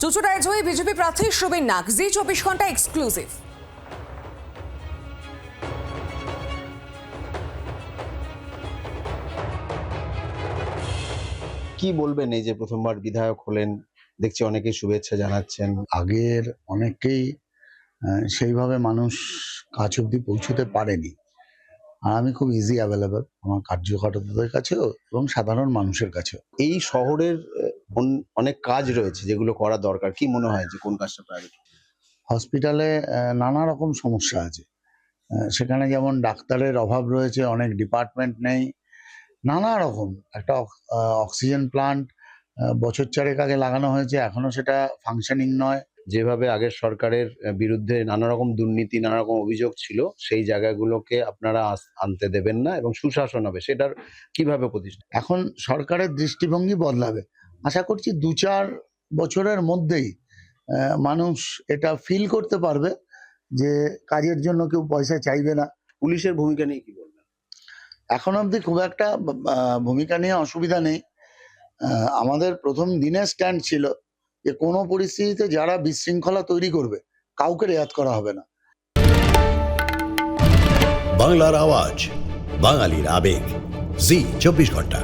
চুচুড়ায় জয়ী BJP প্রার্থী সুবীর নাগ, জি24 ঘন্টা exclusive. কি বলবেন, এই যে প্রথমবার বিধায়ক হলেন, দেখছি অনেকেই শুভেচ্ছা জানাচ্ছেন। আগের অনেকেই সেইভাবে মানুষ কাছ অব্দি পৌঁছতে পারেনি। আর আমি খুব ইজি অ্যাভেলেবল আমার কার্যকর্তাদের কাছেও এবং সাধারণ মানুষের কাছেও। এই শহরের অনেক কাজ রয়েছে যেগুলো করা দরকার। কি মনে হয় যে কোন কাজটা প্রায়োরিটি? হসপিটালে নানা রকম সমস্যা আছে। সেখানে যেমন ডাক্তারের অভাব রয়েছে, অনেক ডিপার্টমেন্ট নেই, নানা রকম। একটা অক্সিজেন প্লান্ট বছর চারেক আগে লাগানো হয়েছে, এখনো সেটা ফাংশনিং নয়। যেভাবে আগের সরকারের বিরুদ্ধে নানা রকম দুর্নীতি, নানা রকম অভিযোগ ছিল, সেই জায়গাগুলোকে আপনারা আনতে দেবেন না এবং সুশাসন হবে, সেটার কিভাবে প্রতিষ্ঠা? এখন সরকারের দৃষ্টিভঙ্গি বদলাবে। আশা করছি 2-4 বছরের মধ্যেই মানুষ এটা ফিল করতে পারবে যে কাজের জন্য কেউ পয়সা চাইবে না। পুলিশের ভূমিকা নিয়ে কি বলবেন? এখন অবধি খুব একটা ভূমিকা নিয়ে অসুবিধা নেই। আমাদের প্রথম দিনের স্ট্যান্ড ছিল যে কোনো পরিস্থিতিতে যারা বিশৃঙ্খলা তৈরি করবে কাউকে রেয়াত করা হবে না। বাংলার আওয়াজ, বাঙালির আবেগ, জি24 ঘন্টা।